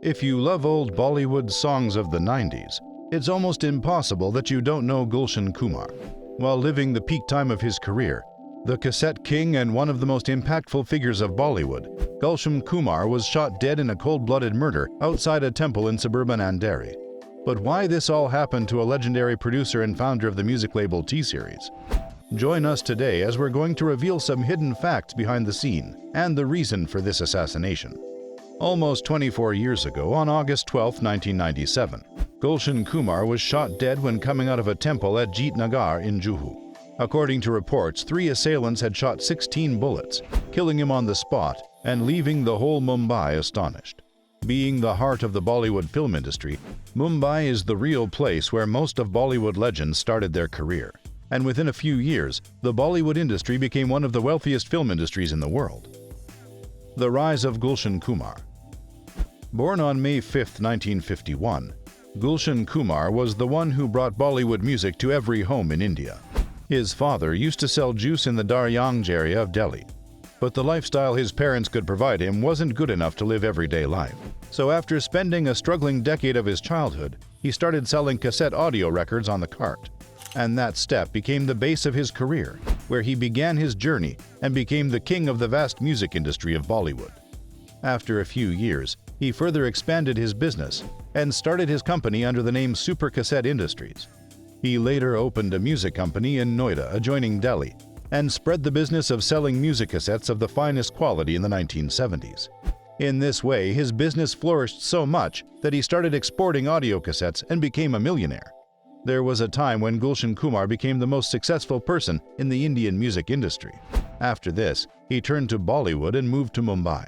If you love old Bollywood songs of the 90s, it's almost impossible that you don't know Gulshan Kumar. While living the peak time of his career, the cassette king and one of the most impactful figures of Bollywood, Gulshan Kumar was shot dead in a cold-blooded murder outside a temple in suburban Andheri. But why this all happened to a legendary producer and founder of the music label T-Series? Join us today as we're going to reveal some hidden facts behind the scene and the reason for this assassination. Almost 24 years ago, on August 12, 1997, Gulshan Kumar was shot dead when coming out of a temple at Jeet Nagar in Juhu. According to reports, 3 assailants had shot 16 bullets, killing him on the spot and leaving the whole Mumbai astonished. Being the heart of the Bollywood film industry, Mumbai is the real place where most of Bollywood legends started their career. And within a few years, the Bollywood industry became one of the wealthiest film industries in the world. The rise of Gulshan Kumar. Born on May 5, 1951, Gulshan Kumar was the one who brought Bollywood music to every home in India. His father used to sell juice in the Daryanj area of Delhi, but the lifestyle his parents could provide him wasn't good enough to live everyday life. So after spending a struggling decade of his childhood, he started selling cassette audio records on the cart. And that step became the base of his career, where he began his journey and became the king of the vast music industry of Bollywood. After a few years, he further expanded his business and started his company under the name Super Cassette Industries. He later opened a music company in Noida adjoining Delhi and spread the business of selling music cassettes of the finest quality in the 1970s. In this way, his business flourished so much that he started exporting audio cassettes and became a millionaire. There was a time when Gulshan Kumar became the most successful person in the Indian music industry. After this, he turned to Bollywood and moved to Mumbai.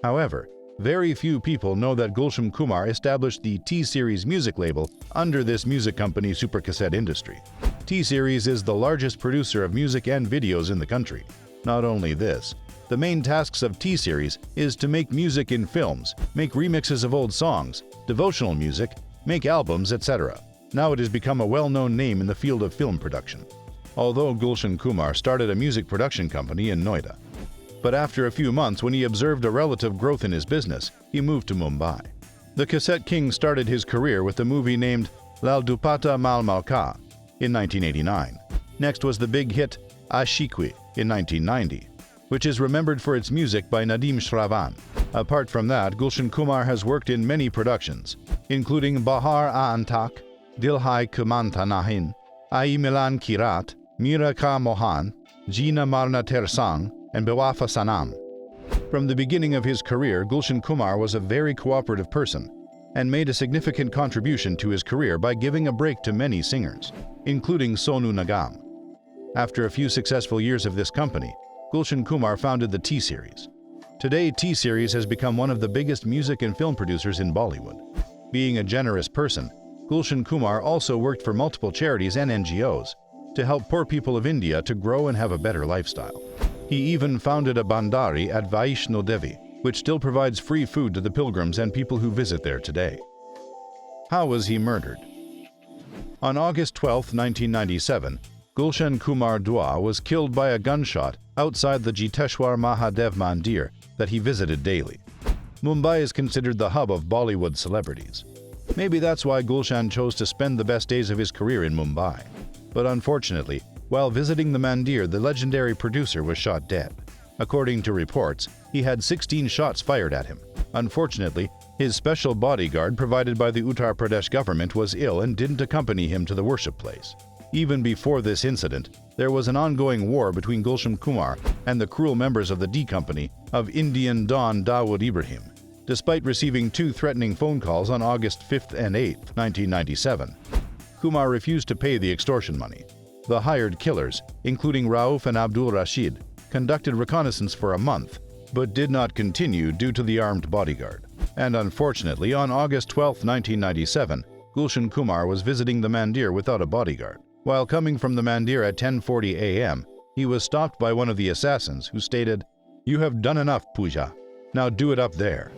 However, very few people know that Gulshan Kumar established the T-Series music label under this music company Super Cassette Industry. T-Series is the largest producer of music and videos in the country. Not only this, the main tasks of T-Series is to make music in films, make remixes of old songs, devotional music, make albums, etc. Now it has become a well-known name in the field of film production. Although Gulshan Kumar started a music production company in Noida, but after a few months when he observed a relative growth in his business, he moved to Mumbai. The cassette king started his career with a movie named Lal Dupata Mal Malka in 1989. Next was the big hit Ashiqui in 1990, which is remembered for its music by Nadeem Shravan. Apart from that, Gulshan Kumar has worked in many productions, including Bahar Aantak, Dil Hai Kumanta Nahin, Ai Milan Kirat, Mira Ka Mohan, Jina Marna Tersang, and Bewafa Sanam. From the beginning of his career, Gulshan Kumar was a very cooperative person and made a significant contribution to his career by giving a break to many singers, including Sonu Nigam. After a few successful years of this company, Gulshan Kumar founded the T-Series. Today, T-Series has become one of the biggest music and film producers in Bollywood. Being a generous person, Gulshan Kumar also worked for multiple charities and NGOs to help poor people of India to grow and have a better lifestyle. He even founded a Bandari at Vaishno Devi, which still provides free food to the pilgrims and people who visit there today. How was he murdered? On August 12, 1997, Gulshan Kumar Dua was killed by a gunshot outside the Jiteshwar Mahadev Mandir that he visited daily. Mumbai is considered the hub of Bollywood celebrities. Maybe that's why Gulshan chose to spend the best days of his career in Mumbai. But unfortunately, while visiting the Mandir, the legendary producer was shot dead. According to reports, he had 16 shots fired at him. Unfortunately, his special bodyguard provided by the Uttar Pradesh government was ill and didn't accompany him to the worship place. Even before this incident, there was an ongoing war between Gulshan Kumar and the cruel members of the D Company of Indian Don Dawood Ibrahim. Despite receiving 2 threatening phone calls on August 5th and 8th, 1997, Kumar refused to pay the extortion money. The hired killers, including Rauf and Abdul Rashid, conducted reconnaissance for a month, but did not continue due to the armed bodyguard. And unfortunately, on August 12, 1997, Gulshan Kumar was visiting the Mandir without a bodyguard. While coming from the Mandir at 10:40 a.m., he was stopped by one of the assassins who stated, "You have done enough, Pooja. Now do it up there."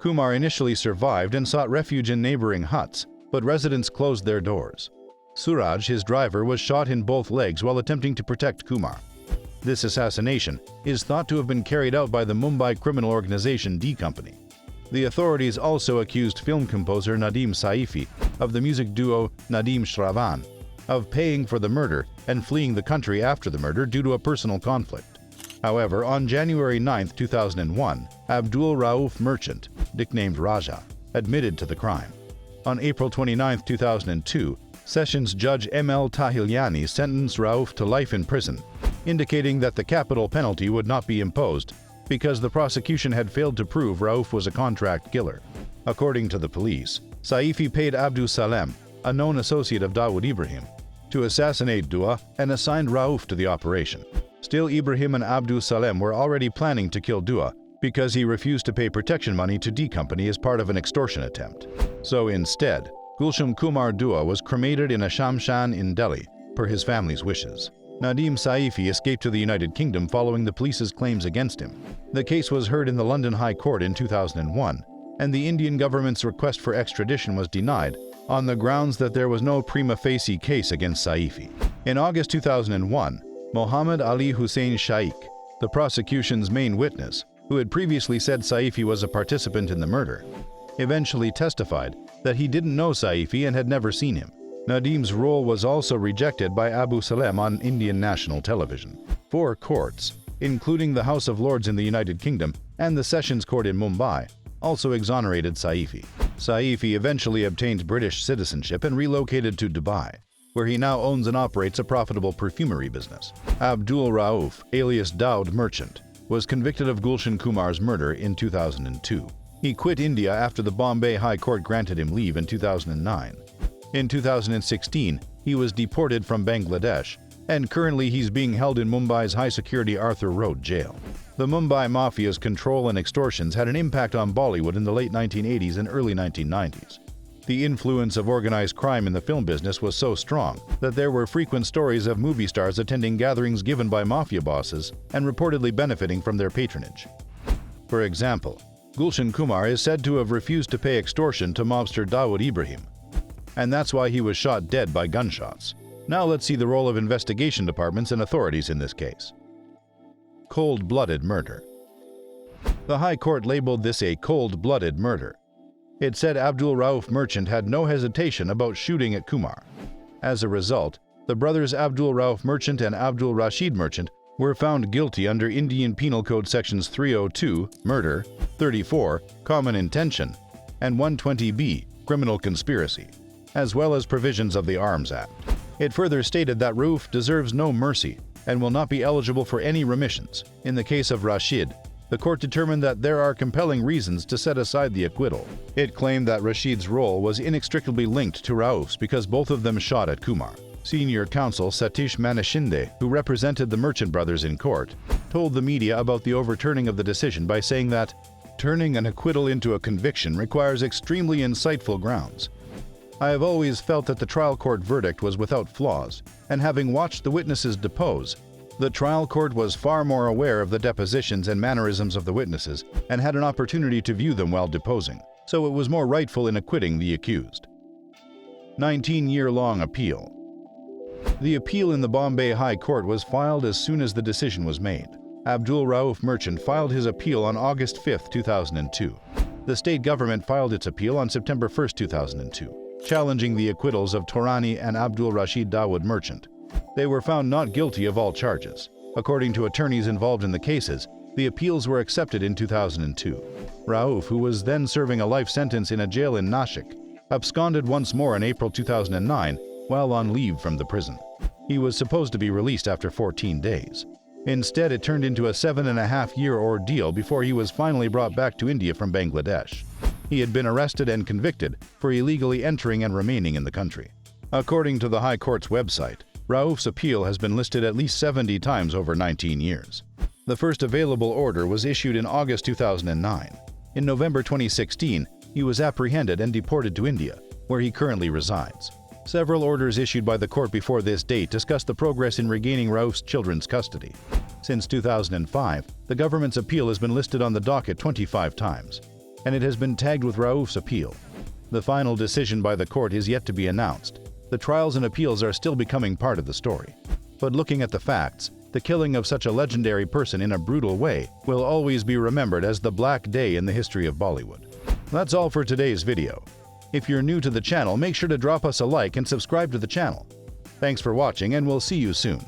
Kumar initially survived and sought refuge in neighboring huts, but residents closed their doors. Suraj, his driver, was shot in both legs while attempting to protect Kumar. This assassination is thought to have been carried out by the Mumbai criminal organization D Company. The authorities also accused film composer Nadeem Saifi of the music duo Nadeem Shravan of paying for the murder and fleeing the country after the murder due to a personal conflict. However, on January 9, 2001, Abdul Rauf Merchant, nicknamed Raja, admitted to the crime. On April 29, 2002, Sessions Judge M.L. Tahilyani sentenced Rauf to life in prison, indicating that the capital penalty would not be imposed because the prosecution had failed to prove Rauf was a contract killer. According to the police, Saifi paid Abdul Salem, a known associate of Dawood Ibrahim, to assassinate Dua and assigned Rauf to the operation. Still, Ibrahim and Abdul Salem were already planning to kill Dua because he refused to pay protection money to D Company as part of an extortion attempt. So instead, Gulshan Kumar Dua was cremated in a shamshan in Delhi, per his family's wishes. Nadeem Saifi escaped to the United Kingdom following the police's claims against him. The case was heard in the London High Court in 2001, and the Indian government's request for extradition was denied on the grounds that there was no prima facie case against Saifi. In August 2001, Mohammed Ali Hussein Shaikh, the prosecution's main witness, who had previously said Saifi was a participant in the murder, eventually testified that he didn't know Saifi and had never seen him. Nadeem's role was also rejected by Abu Salem on Indian national television. 4 courts, including the House of Lords in the United Kingdom and the Sessions Court in Mumbai, also exonerated Saifi. Saifi eventually obtained British citizenship and relocated to Dubai, where he now owns and operates a profitable perfumery business. Abdul Rauf, alias Dawood Merchant, was convicted of Gulshan Kumar's murder in 2002. He quit India after the Bombay High Court granted him leave in 2009. In 2016, he was deported from Bangladesh, and currently he's being held in Mumbai's high-security Arthur Road jail. The Mumbai Mafia's control and extortions had an impact on Bollywood in the late 1980s and early 1990s. The influence of organized crime in the film business was so strong that there were frequent stories of movie stars attending gatherings given by mafia bosses and reportedly benefiting from their patronage. For example, Gulshan Kumar is said to have refused to pay extortion to mobster Dawood Ibrahim, and that's why he was shot dead by gunshots. Now let's see the role of investigation departments and authorities in this case. Cold-blooded murder. The High Court labeled this a cold-blooded murder. It said Abdul Rauf Merchant had no hesitation about shooting at Kumar. As a result, the brothers Abdul Rauf Merchant and Abdul Rashid Merchant were found guilty under Indian Penal Code Sections 302, murder, 34, common intention, and 120B, criminal conspiracy, as well as provisions of the Arms Act. It further stated that Rauf deserves no mercy and will not be eligible for any remissions. In the case of Rashid, the court determined that there are compelling reasons to set aside the acquittal. It claimed that Rashid's role was inextricably linked to Rauf's because both of them shot at Kumar. Senior counsel Satish Manishinde, who represented the Merchant brothers in court, told the media about the overturning of the decision by saying that turning an acquittal into a conviction requires extremely insightful grounds. I have always felt that the trial court verdict was without flaws, and having watched the witnesses depose, the trial court was far more aware of the depositions and mannerisms of the witnesses and had an opportunity to view them while deposing, so it was more rightful in acquitting the accused. 19-year-long appeal. The appeal in the Bombay High Court was filed as soon as the decision was made. Abdul Rauf Merchant filed his appeal on August 5, 2002. The state government filed its appeal on September 1, 2002, challenging the acquittals of Torani and Abdul Rashid Dawood Merchant. They were found not guilty of all charges. According to attorneys involved in the cases, the appeals were accepted in 2002. Rauf, who was then serving a life sentence in a jail in Nashik, absconded once more in April 2009 while on leave from the prison. He was supposed to be released after 14 days. Instead, it turned into a 7.5-year ordeal before he was finally brought back to India from Bangladesh. He had been arrested and convicted for illegally entering and remaining in the country. According to the High Court's website, Rauf's appeal has been listed at least 70 times over 19 years. The first available order was issued in August 2009. In November 2016, he was apprehended and deported to India, where he currently resides. Several orders issued by the court before this date discuss the progress in regaining Rauf's children's custody. Since 2005, the government's appeal has been listed on the docket 25 times, and it has been tagged with Rauf's appeal. The final decision by the court is yet to be announced. The trials and appeals are still becoming part of the story. But looking at the facts, the killing of such a legendary person in a brutal way will always be remembered as the black day in the history of Bollywood. That's all for today's video. If you're new to the channel, make sure to drop us a like and subscribe to the channel. Thanks for watching, and we'll see you soon.